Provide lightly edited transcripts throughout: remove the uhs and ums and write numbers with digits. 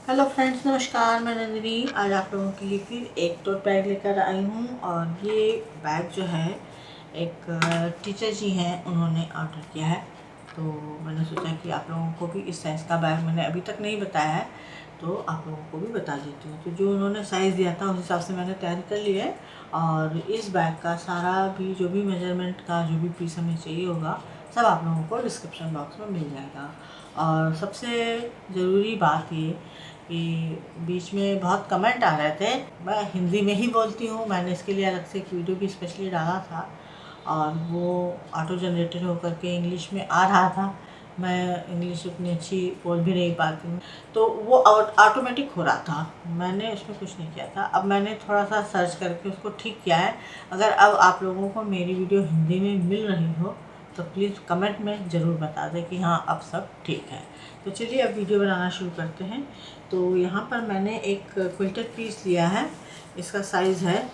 Hello friends, नमस्कार। मैं नंदिनी आज आप लोगों के लिए फिर एक टोट बैग लेकर आई हूँ। और ये बैग जो है एक टीचर जी हैं, उन्होंने ऑर्डर किया है। तो मैंने सोचा कि आप लोगों को भी इस साइज़ का बैग मैंने अभी तक नहीं बताया है, तो आप लोगों को भी बता देती हूँ। तो जो उन्होंने साइज़ दिया था उस हिसाब से मैंने तैयार कर लिया है। और इस बैग का सारा भी जो भी मेजरमेंट का जो भी पीस हमें चाहिए होगा, सब आप लोगों को डिस्क्रिप्शन बॉक्स में मिल जाएगा। और सबसे ज़रूरी बात ये कि बीच में बहुत कमेंट आ रहे थे। मैं हिंदी में ही बोलती हूँ, मैंने इसके लिए अलग से एक वीडियो भी स्पेशली डाला था और वो ऑटो जनरेटेड होकर के इंग्लिश में आ रहा था। मैं इंग्लिश उतनी अच्छी बोल भी नहीं पाती हूँ, तो वो ऑटोमेटिक हो रहा था। मैंने उसमें कुछ नहीं किया था। अब मैंने थोड़ा सा सर्च करके उसको ठीक किया है। अगर अब आप लोगों को मेरी वीडियो हिंदी में मिल रही हो तो प्लीज़ कमेंट में ज़रूर बता दें कि हाँ अब सब ठीक है। तो चलिए अब वीडियो बनाना शुरू करते हैं। तो यहाँ पर मैंने एक क्विल्टेड पीस लिया है। इसका साइज़ है,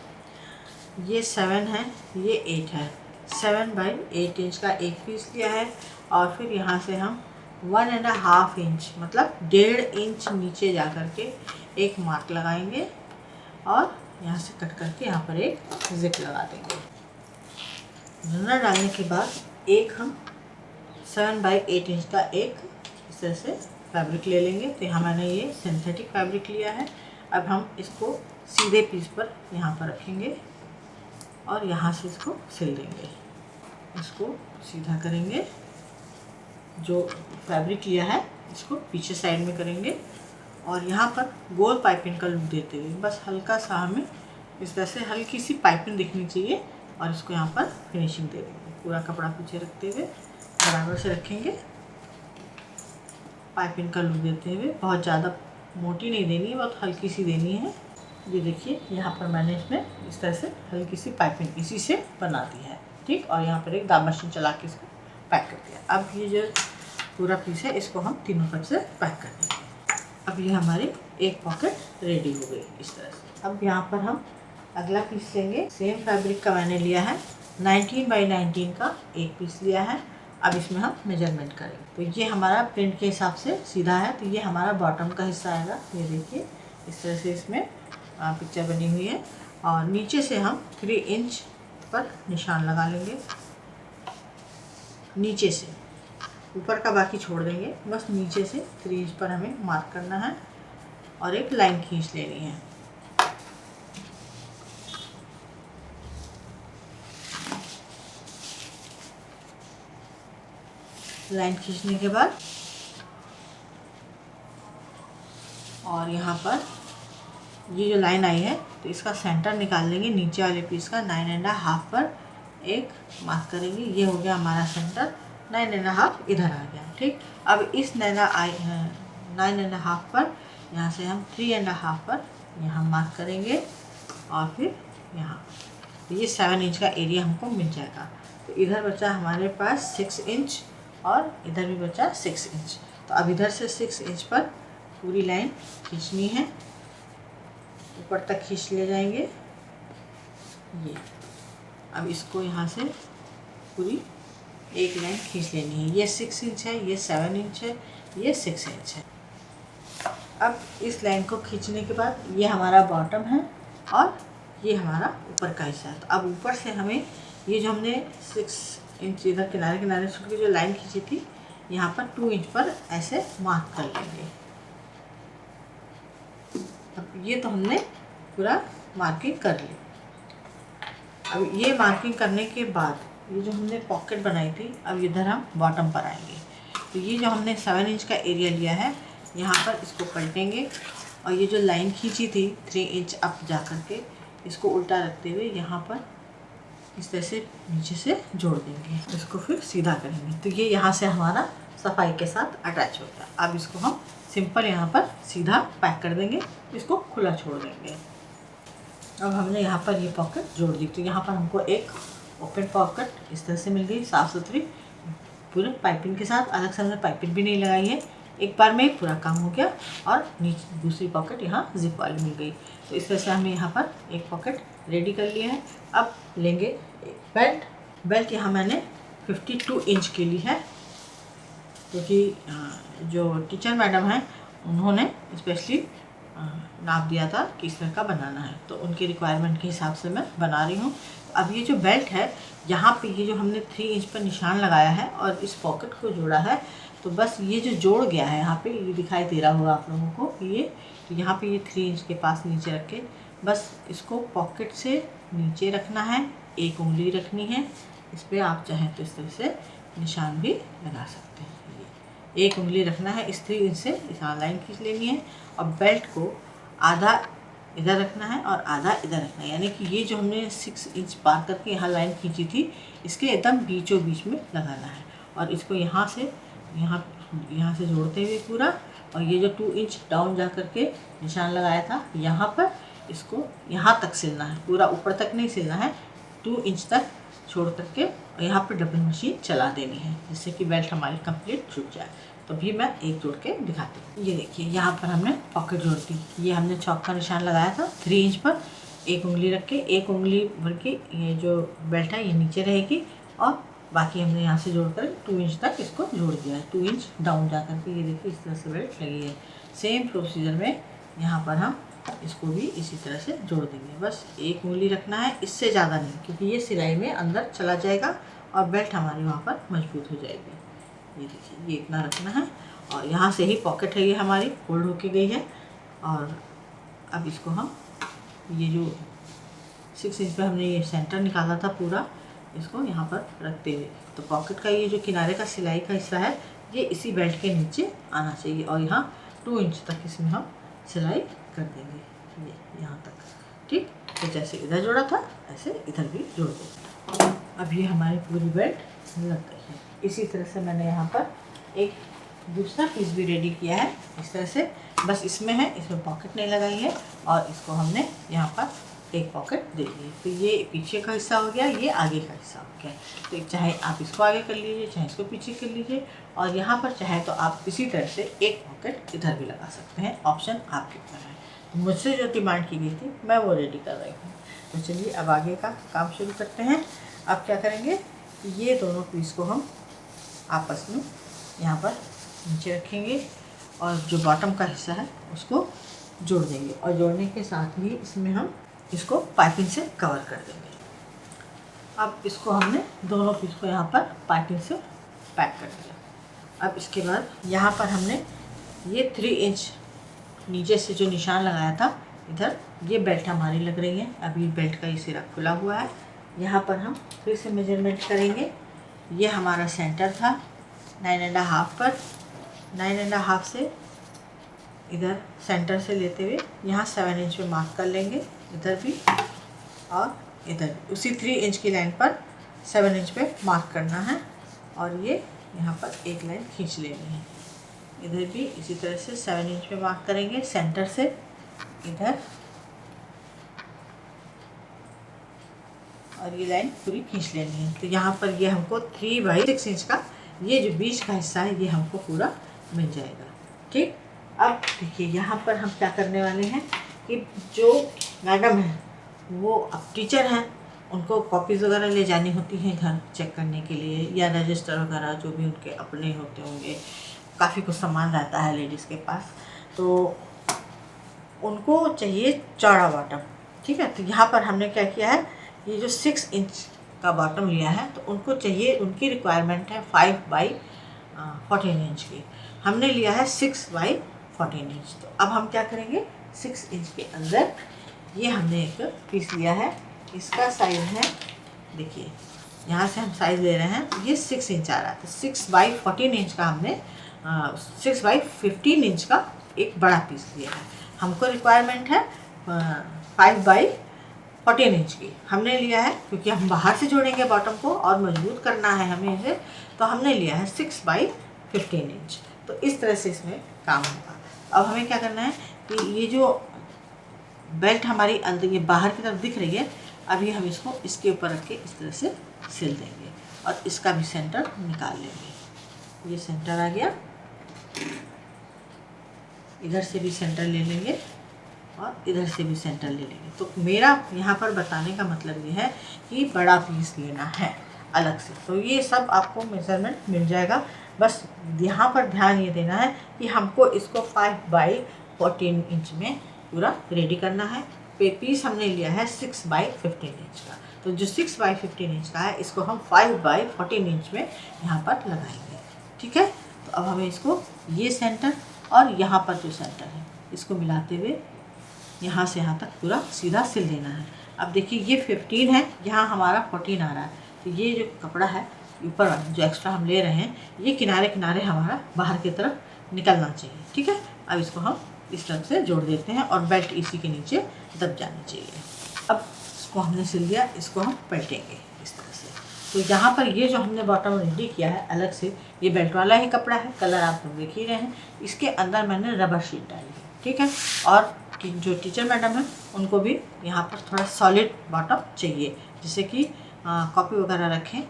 ये 7 है, ये 8 है। 7/8 इंच का एक पीस लिया है। और फिर यहाँ से हम 1.5 इंच मतलब 1.5 इंच नीचे जा कर के एक मार्क लगाएंगे और यहाँ से कट करके यहाँ पर एक जिप लगा देंगे। रनर डालने के बाद एक हम 7/8 इंच का एक इस तरह से फैब्रिक ले लेंगे। तो यहाँ मैंने ये सिंथेटिक फैब्रिक लिया है। अब हम इसको सीधे पीस पर यहाँ पर रखेंगे और यहाँ से इसको सिल देंगे। इसको सीधा करेंगे, जो फैब्रिक लिया है इसको पीछे साइड में करेंगे और यहाँ पर गोल पाइपिंग का लुक देते हुए बस हल्का सा हमें इस तरह से हल्की सी पाइपिंग दिखनी चाहिए और इसको यहाँ पर फिनिशिंग दे देंगे। पूरा कपड़ा पीछे रखते हुए बराबर से रखेंगे, पाइपिंग का लुक देते हुए। बहुत ज़्यादा मोटी नहीं देनी है, बहुत हल्की सी देनी है। ये देखिए यहाँ पर मैंने इसमें इस तरह से हल्की सी पाइपिंग इसी से बना दी है, ठीक। और यहाँ पर एक दाब मशीन चला के इसको पैक कर दिया। अब ये जो पूरा पीस है इसको हम तीनों तरफ से पैक कर देंगे। अब ये हमारी एक पॉकेट रेडी हो गई इस तरह से। अब यहाँ पर हम अगला पीस लेंगे। सेम फैब्रिक का मैंने लिया है, 19/19 का एक पीस लिया है। अब इसमें हम मेजरमेंट करेंगे। तो ये हमारा प्रिंट के हिसाब से सीधा है, तो ये हमारा बॉटम का हिस्सा आएगा। ये देखिए इस तरह से इसमें पिक्चर बनी हुई है। और नीचे से हम 3 इंच पर निशान लगा लेंगे। नीचे से, ऊपर का बाकी छोड़ देंगे, बस नीचे से 3 इंच पर हमें मार्क करना है और एक लाइन खींच लेनी है। लाइन खींचने के बाद और यहाँ पर ये जो लाइन आई है तो इसका सेंटर निकाल लेंगे। नीचे वाले पीस का 9.5 पर एक मार्क करेंगे। ये हो गया हमारा सेंटर, 9.5 इधर आ गया, ठीक। अब इस 9.5 पर यहाँ से हम 3.5 पर यहाँ मार्क करेंगे और फिर यहाँ तो ये 7 इंच का एरिया हमको मिल जाएगा। तो इधर बचा हमारे पास 6 इंच और इधर भी बचा 6 इंच। तो अब इधर से 6 इंच पर पूरी लाइन खींचनी है, ऊपर तक खींच ले जाएंगे। ये अब इसको यहाँ से पूरी एक लाइन खींच लेनी है। ये 6 इंच है, ये 7 इंच है, ये 6 इंच है। अब इस लाइन को खींचने के बाद ये हमारा बॉटम है और ये हमारा ऊपर का हिस्सा है। तो अब ऊपर से हमें ये जो हमने 6 इंच इधर किनारे किनारे छोड़ के जो लाइन खींची थी, यहाँ पर 2 इंच पर ऐसे मार्क कर लेंगे। अब ये तो हमने पूरा मार्किंग कर ली। अब ये मार्किंग करने के बाद ये जो हमने पॉकेट बनाई थी, अब इधर हम बॉटम पर आएंगे। तो ये जो हमने 7 इंच का एरिया लिया है, यहाँ पर इसको पलटेंगे और ये जो लाइन खींची थी 3 इंच अप जा कर के, इसको उल्टा रखते हुए यहाँ पर इस तरह से नीचे से जोड़ देंगे। इसको फिर सीधा करेंगे। तो ये यहाँ से हमारा सफाई के साथ अटैच हो गया। अब इसको हम सिंपल यहाँ पर सीधा पैक कर देंगे, इसको खुला छोड़ देंगे। अब हमने यहाँ पर ये पॉकेट जोड़ दी। तो यहाँ पर हमको एक ओपन पॉकेट इस तरह से मिल गई, साफ़ सुथरी, पूरे पाइपिंग के साथ। अलग से हमने पाइपिंग भी नहीं लगाई है, एक बार में ही पूरा काम हो गया। और नीचे दूसरी पॉकेट यहाँ जिप वाली मिल गई। तो इस तरह से हमने यहाँ पर एक पॉकेट रेडी कर लिया है। अब लेंगे बेल्ट। बेल्ट यहाँ मैंने 52 इंच की ली है, क्योंकि जो टीचर मैडम हैं उन्होंने स्पेशली नाप दिया था कि इस तरह का बनाना है, तो उनकी रिक्वायरमेंट के हिसाब से मैं बना रही हूँ। अब ये जो बेल्ट है, यहाँ पे ये जो हमने 3 इंच पर निशान लगाया है और इस पॉकेट को जोड़ा है, तो बस ये जो जोड़ गया है यहाँ पे, ये दिखाई दे रहा होगा आप लोगों को ये, तो यहाँ पे ये 3 इंच के पास नीचे रख के बस इसको पॉकेट से नीचे रखना है, एक उंगली रखनी है इस पर। आप चाहें तो इस तरह से निशान भी लगा सकते हैं। ये एक उंगली रखना है, इस 3 इंच से इस लाइन खींच लेनी है और बेल्ट को आधा इधर रखना है और आधा इधर रखना है, यानी कि ये जो हमने 6 इंच पार करके यहाँ लाइन खींची थी, इसके एकदम बीचों बीच में लगाना है और इसको यहाँ से यहाँ से जोड़ते हुए पूरा, और ये जो 2 इंच डाउन जा कर के निशान लगाया था यहाँ पर, इसको यहाँ तक सिलना है, पूरा ऊपर तक नहीं सिलना है, 2 इंच तक छोड़ करके और यहाँ पर डबल मशीन चला देनी है, जिससे कि बेल्ट हमारी कंप्लीट छूट जाए। तो भी मैं एक जोड़ के दिखाती हूँ। ये देखिए यहाँ पर हमने पॉकेट जोड़ दी, ये हमने चौक का निशान लगाया था 3 इंच पर, एक उंगली रख के, एक उंगली भर के ये जो बेल्ट है ये नीचे रहेगी और बाकी हमने यहाँ से जोड़कर 2 इंच तक इसको जोड़ दिया है, 2 इंच डाउन जा कर के। ये देखिए इस तरह से बेल्ट लगी है। सेम प्रोसीजर में यहाँ पर हम इसको भी इसी तरह से जोड़ देंगे, बस एक उंगली रखना है, इससे ज़्यादा नहीं, क्योंकि ये सिलाई में अंदर चला जाएगा और बेल्ट हमारी वहाँ पर मजबूत हो जाएगी। ये देखिए ये इतना रखना है और यहाँ से ही पॉकेट है ये हमारी फोल्ड होके गई है। और अब इसको हम ये जो 6 इंच पे हमने ये सेंटर निकाला था पूरा, इसको यहाँ पर रखते हुए, तो पॉकेट का ये जो किनारे का सिलाई का हिस्सा है ये इसी बेल्ट के नीचे आना चाहिए और यहाँ 2 इंच तक इसमें हम सिलाई कर देंगे, ये यहाँ तक। ठीक, तो जैसे इधर जोड़ा था ऐसे इधर भी जोड़ देंगे। अब ये हमारी पूरी बेल्ट लग गई है। इसी तरह से मैंने यहाँ पर एक दूसरा पीस भी रेडी किया है इस तरह से, बस इसमें है, इसमें पॉकेट नहीं लगाई है और इसको हमने यहाँ पर एक पॉकेट दे दी। तो ये पीछे का हिस्सा हो गया, ये आगे का हिस्सा हो गया। तो चाहे आप इसको आगे कर लीजिए, चाहे इसको पीछे कर लीजिए, और यहाँ पर चाहे तो आप इसी तरह से एक पॉकेट इधर भी लगा सकते हैं, ऑप्शन आपके ऊपर है। मुझसे जो डिमांड की गई थी मैं वो रेडी कर रही हूँ। तो चलिए अब आगे का काम शुरू करते हैं। अब क्या करेंगे, ये दोनों पीस को हम आपस में यहाँ पर नीचे रखेंगे और जो बॉटम का हिस्सा है उसको जोड़ देंगे, और जोड़ने के साथ ही इसमें हम इसको पाइपिंग से कवर कर देंगे। अब इसको हमने दोनों पीस को यहाँ पर पाइपिंग से पैक कर दिया। अब इसके बाद यहाँ पर हमने ये 3 इंच नीचे से जो निशान लगाया था इधर, ये बेल्ट हमारी लग रही है। अभी बेल्ट का ये सिरा खुला हुआ है, यहाँ पर हम फिर से मेजरमेंट करेंगे। ये हमारा सेंटर था 9.5 पर, 9.5 से इधर सेंटर से लेते हुए यहाँ 7 इंच पे मार्क कर लेंगे, इधर भी और इधर उसी 3 इंच की लाइन पर 7 इंच पे मार्क करना है, और ये यहाँ पर एक लाइन खींच लेनी है। इधर भी इसी तरह से 7 इंच पे मार्क करेंगे सेंटर से इधर, और ये लाइन पूरी खींच लेनी है। तो यहाँ पर ये हमको 3/6 इंच का ये जो बीच का हिस्सा है ये हमको पूरा मिल जाएगा। ठीक, अब देखिए यहाँ पर हम क्या करने वाले हैं कि जो मैडम है वो अब टीचर हैं, उनको कॉपीज़ वगैरह ले जानी होती हैं घर चेक करने के लिए, या रजिस्टर वगैरह जो भी उनके अपने होते होंगे, काफ़ी कुछ सामान रहता है लेडीज़ के पास, तो उनको चाहिए चौड़ा बॉटम। ठीक है, तो यहाँ पर हमने क्या किया है, ये जो 6 इंच का बॉटम लिया है, तो उनको चाहिए, उनकी रिक्वायरमेंट है 5/14 इंच की, हमने लिया है 6/14 इंच। तो अब हम क्या करेंगे, 6 इंच के अंदर ये हमने एक पीस लिया है, इसका साइज़ है, देखिए यहाँ से हम साइज़ ले रहे हैं, ये 6 इंच आ रहा है, तो 6/14 इंच का हमने 6/15 इंच का एक बड़ा पीस लिया है। हमको रिक्वायरमेंट है 5/14 इंच की हमने लिया है, क्योंकि हम बाहर से जोड़ेंगे बॉटम को और मजबूत करना है हमें इसे, तो हमने लिया है 6/15 इंच। तो इस तरह से इसमें काम होगा। अब हमें क्या करना है कि ये जो बेल्ट हमारी अंदर ये बाहर की तरफ दिख रही है, अभी हम इसको इसके ऊपर रख के इस तरह से सिल देंगे और इसका भी सेंटर निकाल लेंगे। ये सेंटर आ गया, इधर से भी सेंटर ले लेंगे और इधर से भी सेंटर ले लेंगे। तो मेरा यहाँ पर बताने का मतलब ये है कि बड़ा पीस लेना है अलग से, तो ये सब आपको मेजरमेंट मिल जाएगा। बस यहाँ पर ध्यान ये देना है कि हमको इसको 5/14 इंच में पूरा रेडी करना है। पीस हमने लिया है 6/15 इंच का, तो जो 6/15 इंच का है इसको हम 5/14 इंच में यहाँ पर लगाएंगे। ठीक है, तो अब हमें इसको ये सेंटर और यहाँ पर जो सेंटर है इसको मिलाते हुए यहाँ से यहाँ तक पूरा सीधा सिल देना है। अब देखिए ये 15 है, यहाँ हमारा 14 आ रहा है, तो ये जो कपड़ा है ऊपर वाला जो एक्स्ट्रा हम ले रहे हैं ये किनारे किनारे हमारा बाहर की तरफ निकलना चाहिए। ठीक है, अब इसको हम इस तरह से जोड़ देते हैं और बेल्ट इसी के नीचे दब जानी चाहिए। अब इसको हमने सिल दिया, इसको हम पलटेंगे इस तरह से। तो यहाँ पर ये जो हमने बॉटम रेडी किया है अलग से, ये बेल्ट वाला ही कपड़ा है, कलर आप लोग देख ही रहे हैं। इसके अंदर मैंने रबर शीट डाली है। ठीक है, और जो टीचर मैडम है उनको भी यहाँ पर थोड़ा सॉलिड बॉटम चाहिए, जिससे कि कॉपी वगैरह रखें,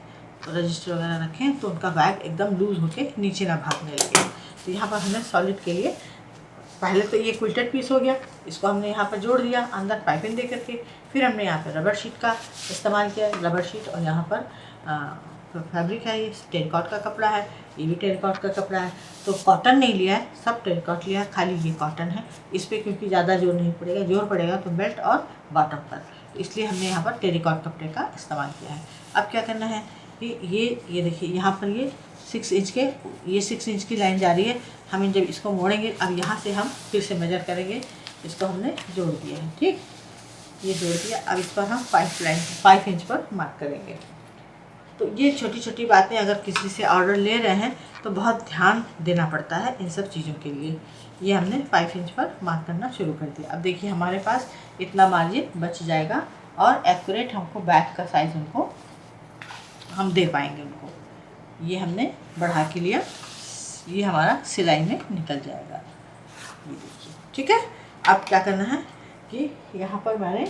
रजिस्टर वगैरह रखें तो उनका बैग एकदम लूज़ होके नीचे ना भागने लगे। तो यहाँ पर हमने सॉलिड के लिए पहले तो ये क्विल्टेड पीस हो गया, इसको हमने यहाँ पर जोड़ दिया अंदर पाइपिंग दे करके। फिर हमने यहाँ पर रबर शीट का इस्तेमाल किया, रबर शीट, और यहाँ पर फैब्रिक है, ये टेरिकॉट का कपड़ा है, ये भी टेरिकॉट का कपड़ा है। तो कॉटन नहीं लिया है, सब टेरिकॉट लिया है, खाली ये कॉटन है। इस पर क्योंकि ज़्यादा जोर नहीं पड़ेगा, जोर पड़ेगा तो बेल्ट और बॉटम पर, इसलिए हमने यहाँ पर टेरिकॉट कपड़े का इस्तेमाल किया है। अब क्या करना है कि ये देखिए यहाँ पर ये 6 इंच की लाइन जा रही है। हम जब इसको मोड़ेंगे, अब यहाँ से हम फिर से मेजर करेंगे, इसको हमने जोड़ दिया है। ठीक, ये जोड़ दिया। अब इस पर हम 5 इंच पर मार्क करेंगे। तो ये छोटी छोटी बातें अगर किसी से ऑर्डर ले रहे हैं तो बहुत ध्यान देना पड़ता है इन सब चीज़ों के लिए। ये हमने 5 इंच पर मार्क करना शुरू कर दिया। अब देखिए हमारे पास इतना मार्जिन बच जाएगा और एक्यूरेट हमको बैक का साइज़ उनको हम दे पाएंगे उनको। ये हमने बढ़ा के लिया, ये हमारा सिलाई में निकल जाएगा, ये देखिए। ठीक है, अब क्या करना है कि यहाँ पर मैंने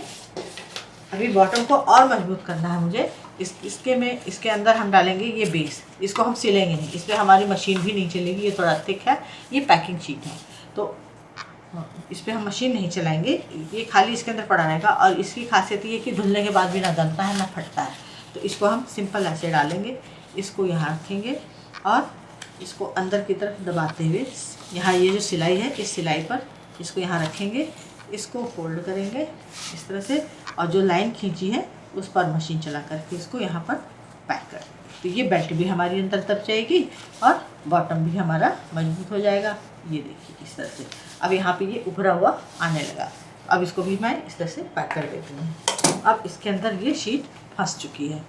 अभी बॉटम को और मजबूत करना है मुझे। इसके अंदर हम डालेंगे ये बेस, इसको हम सिलेंगे नहीं, इस पर हमारी मशीन भी नहीं चलेगी, ये थोड़ा थिक है, ये पैकिंग शीट है, तो इस पर हम मशीन नहीं चलाएंगे, ये खाली इसके अंदर पड़ा रहेगा। और इसकी खासियत ये है कि धुलने के बाद भी ना गलता है ना फटता है। तो इसको हम सिंपल ऐसे डालेंगे, इसको यहाँ रखेंगे और इसको अंदर की तरफ दबाते हुए यहाँ ये जो सिलाई है इस सिलाई पर इसको यहाँ रखेंगे, इसको फोल्ड करेंगे इस तरह से, और जो लाइन खींची है उस पर मशीन चला करके इसको यहाँ पर पैक कर देंगे। तो ये बेल्ट भी हमारी अंदर दब जाएगी और बॉटम भी हमारा मजबूत हो जाएगा। ये देखिए इस तरह से। अब यहाँ पे ये उभरा हुआ आने लगा, अब इसको भी मैं इस तरह से पैक कर देती हूँ। अब इसके अंदर ये शीट फंस चुकी है,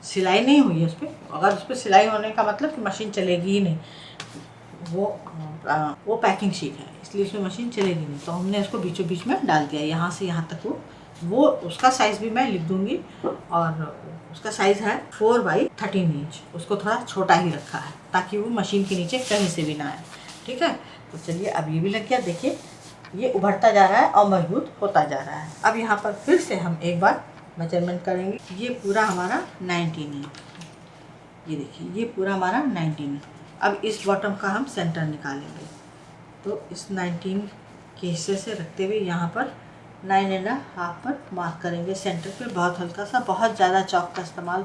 सिलाई नहीं हुई है उस पर। अगर उस पर सिलाई होने का मतलब कि मशीन चलेगी ही नहीं, वो पैकिंग शीट है इसलिए उसमें मशीन चलेगी नहीं। तो हमने उसको बीचों बीच में डाल दिया, यहाँ से यहाँ तक वो उसका साइज़ भी मैं लिख दूँगी, और उसका साइज़ है 4/13 इंच। उसको थोड़ा छोटा ही रखा है ताकि वो मशीन के नीचे कहीं से भी ना आए। ठीक है, तो चलिए अब ये भी लग गया। देखिए ये उभरता जा रहा है और मजबूत होता जा रहा है। अब यहाँ पर फिर से हम एक बार मेजरमेंट करेंगे। ये पूरा हमारा 19 है, ये देखिए ये पूरा हमारा 19 है। अब इस बॉटम का हम सेंटर निकालेंगे, तो इस 19 के हिस्से से रखते हुए यहाँ पर 9.5 पर मार्क करेंगे सेंटर पे। बहुत हल्का सा, बहुत ज़्यादा चौक का इस्तेमाल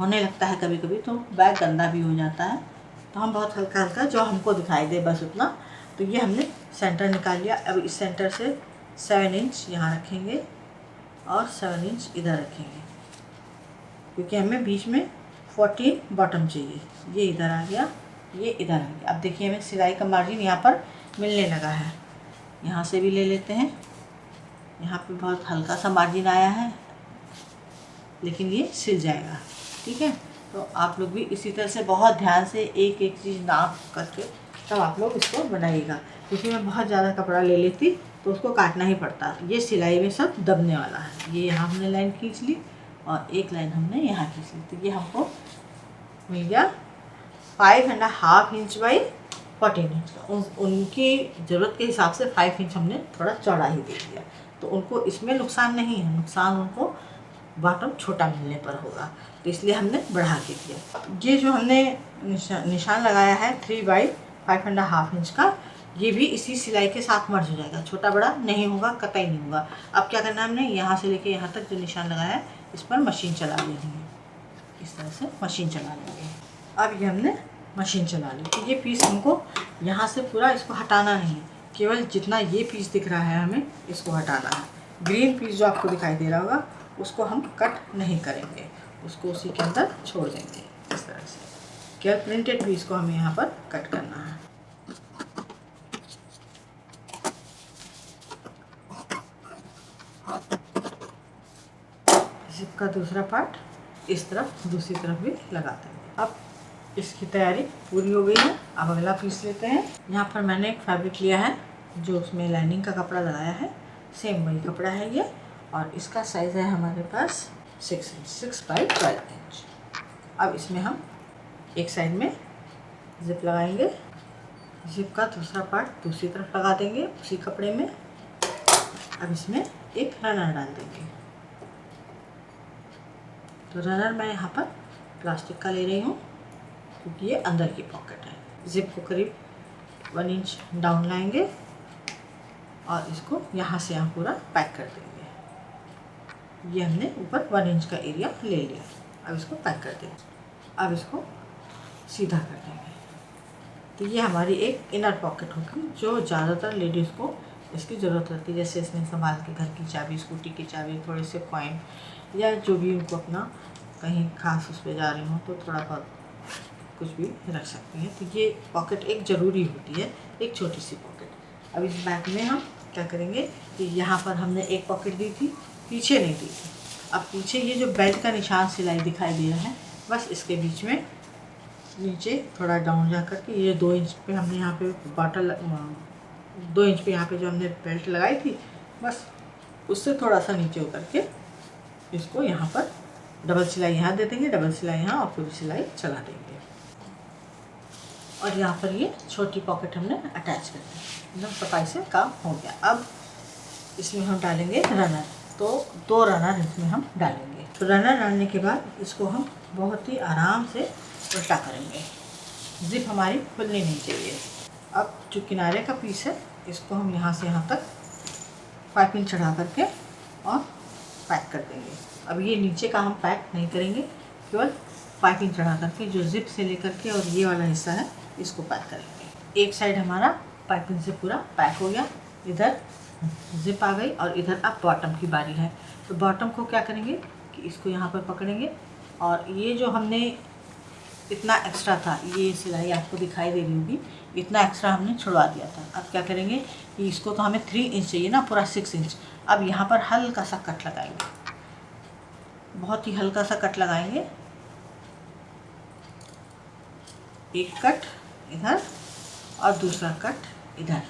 होने लगता है कभी कभी तो बैग गंदा भी हो जाता है, तो हम बहुत हल्का हल्का जो हमको दिखाई दे बस उतना। तो ये हमने सेंटर निकाल लिया। अब इस सेंटर से 7 इंच यहाँ रखेंगे और 7 इंच इधर रखेंगे, क्योंकि हमें बीच में 14 बॉटम चाहिए। ये इधर आ गया, ये इधर आ गया। अब देखिए हमें सिलाई का मार्जिन यहाँ पर मिलने लगा है, यहाँ से भी ले लेते हैं। यहाँ पे बहुत हल्का सा मार्जिन आया है लेकिन ये सिल जाएगा। ठीक है, तो आप लोग भी इसी तरह से बहुत ध्यान से एक एक चीज़ नाप करके तब आप लोग इसको बनाइएगा, क्योंकि मैं बहुत ज़्यादा कपड़ा ले लेती तो उसको काटना ही पड़ता। ये सिलाई में सब दबने वाला है। ये यहाँ हमने लाइन खींच ली और एक लाइन हमने यहाँ खींच ली, तो ये हमको मिल गया 5.5 इंच बाई 14 इंच का। उनकी ज़रूरत के हिसाब से 5 इंच हमने थोड़ा चौड़ा ही दे दिया, तो उनको इसमें नुकसान नहीं है, नुकसान उनको बॉटम छोटा मिलने पर होगा, तो इसलिए हमने बढ़ा के किया। ये जो हमने निशान लगाया है 3/5.5 इंच का, ये भी इसी सिलाई के साथ मर्ज हो जाएगा, छोटा बड़ा नहीं होगा, कतई नहीं होगा। अब क्या करना है, हमने यहाँ से लेके यहाँ तक जो निशान लगाया है इस पर मशीन चला लेनी है, इस तरह से मशीन चला लेंगे। अब ये हमने मशीन चला ली। तो ये पीस हमको यहाँ से पूरा इसको हटाना नहीं है, केवल जितना ये पीस दिख रहा है हमें इसको हटाना है। ग्रीन पीस जो आपको दिखाई दे रहा होगा उसको हम कट नहीं करेंगे, उसको उसी के अंदर छोड़ देंगे इस तरह से। केवल प्रिंटेड पीस को हमें यहाँ पर कट करना है। जिप का दूसरा पार्ट इस तरफ दूसरी तरफ भी लगाते हैं। अब इसकी तैयारी पूरी हो गई है। अब अगला पीस लेते हैं। यहाँ पर मैंने एक फैब्रिक लिया है जो उसमें लाइनिंग का कपड़ा लगाया है, सेम वही कपड़ा है ये, और इसका साइज़ है हमारे पास 6 इंच, 6 बाई 12 इंच। अब इसमें हम एक साइड में जिप लगाएंगे, जिप का दूसरा पार्ट दूसरी तरफ लगा देंगे उसी कपड़े में। अब इसमें एक रनर डाल देंगे। तो रनर मैं यहाँ पर प्लास्टिक का ले रही हूँ क्योंकि ये अंदर की पॉकेट है। जिप को करीब 1 इंच डाउन लाएंगे और इसको यहाँ से यहाँ पूरा पैक कर देंगे। ये हमने ऊपर 1 इंच का एरिया ले लिया। अब इसको पैक कर देंगे। अब इसको सीधा कर देंगे। तो ये हमारी एक इनर पॉकेट होगी जो ज़्यादातर लेडीज़ को इसकी ज़रूरत रहती है। जैसे इसमें संभाल के घर की चाबी, स्कूटी की चाबी, थोड़े से कॉइन या जो भी उनको अपना कहीं खास उस पर जा रही हो तो थोड़ा बहुत कुछ भी रख सकती हैं। तो ये पॉकेट एक ज़रूरी होती है, एक छोटी सी पॉकेट। अब इस बैग में हम क्या करेंगे कि यहाँ पर हमने एक पॉकेट दी थी, पीछे नहीं दी थी। अब पीछे ये जो बेल्ट का निशान सिलाई दिखाई दे रहा है, बस इसके बीच में नीचे थोड़ा डाउन जा कर के ये 2 इंच पे हमने यहाँ पे बॉटल 2 इंच पे यहाँ पे जो हमने बेल्ट लगाई थी, बस उससे थोड़ा सा नीचे उतर के इसको यहाँ पर डबल सिलाई यहाँ दे देंगे, डबल सिलाई यहाँ और पूरी सिलाई चला देंगे। और यहाँ पर ये छोटी पॉकेट हमने अटैच कर दी। एकदम सफाई से काम हो गया। अब इसमें हम डालेंगे रनर। तो 2 रनर इसमें हम डालेंगे। तो रनर डालने के बाद इसको हम बहुत ही आराम से उल्टा करेंगे। जिप हमारी खुलनी नहीं चाहिए। अब जो किनारे का पीस है इसको हम यहाँ से यहाँ तक पाइपिंग चढ़ा करके और पैक कर देंगे। अब ये नीचे का हम पैक नहीं करेंगे, केवल पाइपिंग चढ़ा करके जो जिप से लेकर के और ये वाला हिस्सा है इसको पैक करेंगे। एक साइड हमारा पाइपिंग से पूरा पैक हो गया, इधर जिप आ गई और इधर अब बॉटम की बारी है। तो बॉटम को क्या करेंगे कि इसको यहाँ पर पकड़ेंगे और ये जो हमने इतना एक्स्ट्रा था, ये सिलाई आपको दिखाई दे रही होगी, इतना एक्स्ट्रा हमने छुड़वा दिया था। अब क्या करेंगे कि इसको तो हमें 3 इंच चाहिए ना, पूरा 6 इंच। अब यहाँ पर हल्का सा कट लगाएंगे, बहुत ही हल्का सा कट लगाएंगे। एक कट इधर और दूसरा कट इधर।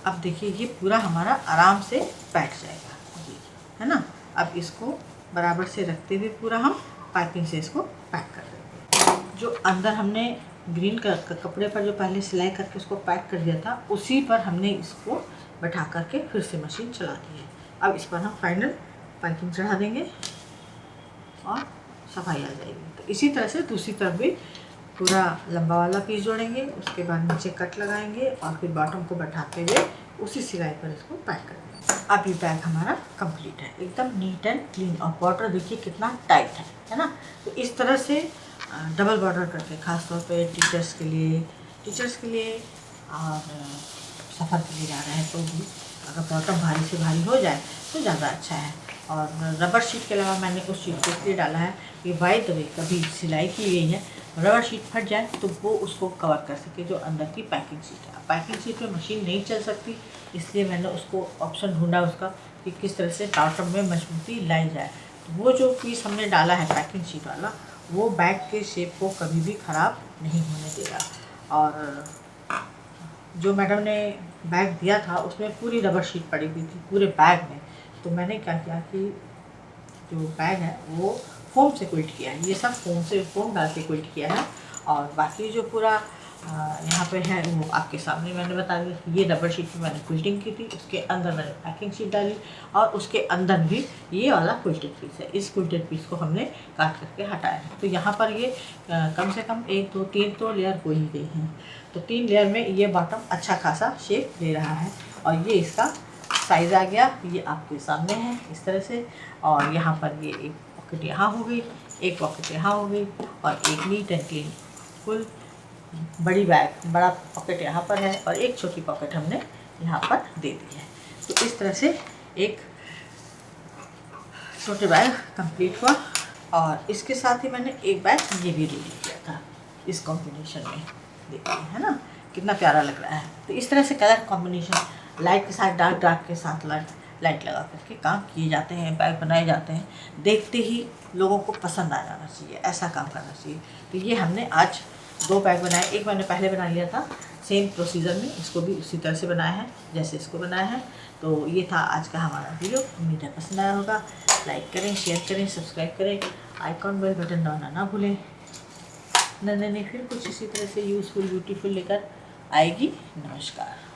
अब देखिए ये पूरा हमारा आराम से बैठ जाएगा, है ना। अब इसको बराबर से रखते हुए पूरा हम पाइपिंग से इसको पैक कर देंगे। जो अंदर हमने ग्रीन कलर का कपड़े पर जो पहले सिलाई करके उसको पैक कर दिया था, उसी पर हमने इसको बैठा करके फिर से मशीन चला दी है। अब इस पर हम फाइनल पाइपिंग चढ़ा देंगे और सफाई आ जाएगी। तो इसी तरह से दूसरी तरफ भी पूरा लंबा वाला पीस जोड़ेंगे, उसके बाद नीचे कट लगाएंगे और फिर बॉटम को बैठाते हुए उसी सिलाई पर इसको पैक कर देंगे। अब ये बैग हमारा कंप्लीट है, एकदम नीट एंड क्लीन। और बॉर्डर देखिए कितना टाइट है ना। तो इस तरह से डबल बॉर्डर करके, ख़ास तौर पे टीचर्स के लिए और सफ़र के लिए जा रहे हैं तो भी अगर बॉटम भारी से भारी हो जाए तो ज़्यादा अच्छा है। और रबर शीट के अलावा मैंने उस शीट को इसलिए डाला है कि बाय द वे कभी सिलाई की गई है, रबर शीट फट जाए तो वो उसको कवर कर सके, जो अंदर की पैकिंग शीट है। पैकिंग शीट पे मशीन नहीं चल सकती, इसलिए मैंने उसको ऑप्शन ढूंढा उसका कि किस तरह से बॉटम में मजबूती लाई जाए। तो वो जो पीस हमने डाला है पैकिंग शीट वाला, वो बैग के शेप को कभी भी ख़राब नहीं होने देगा। और जो मैडम ने बैग दिया था उसमें पूरी रबर शीट पड़ी हुई थी पूरे बैग में। तो मैंने क्या किया कि जो बैग है वो फोम से क्विल्ट किया है, ये सब फोम डाल के क्विल्ट किया है। और बाकी जो पूरा यहाँ पे है वो आपके सामने मैंने बता दिया। ये रबर शीट में मैंने क्विल्टिंग की थी, उसके अंदर मैंने पैकिंग शीट डाली और उसके अंदर भी ये वाला क्विल्टेड पीस है। इस क्विल्टेड पीस को हमने काट करके हटाया है। तो यहाँ पर ये कम से कम 1 2 3 तो लेयर हो ही गई हैं। तो 3 लेयर में ये बॉटम अच्छा खासा शेप ले रहा है और ये इसका साइज़ आ गया, ये आपके सामने है इस तरह से। और यहाँ पर ये एक पॉकेट यहाँ हो गई, एक पॉकेट यहाँ हो गई, और एक नीट एंड क्लीन फुल बड़ी बैग, बड़ा पॉकेट यहाँ पर है और एक छोटी पॉकेट हमने यहाँ पर दे दी है। तो इस तरह से एक छोटे बैग कंप्लीट हुआ। और इसके साथ ही मैंने एक बैग ये भी रेडी किया था इस कॉम्बिनेशन में, देखिए है ना कितना प्यारा लग रहा है। तो इस तरह से कलर कॉम्बिनेशन लाइट के साथ डार्क, डार्क के साथ लाइट लगा करके काम किए जाते हैं, बैग बनाए जाते हैं। देखते ही लोगों को पसंद आ जाना चाहिए, ऐसा काम करना चाहिए। तो ये हमने आज 2 बैग बनाए। एक मैंने पहले बना लिया था सेम प्रोसीजर में, इसको भी उसी तरह से बनाया है जैसे इसको बनाया है। तो ये था आज का हमारा वीडियो, उम्मीद है पसंद आया होगा। लाइक करें, शेयर करें, सब्सक्राइब करें, आइकॉन बेल बटन दबाना ना भूलें। नहीं फिर कुछ इसी तरह से यूज़फुल ब्यूटीफुल लेकर आएगी। नमस्कार।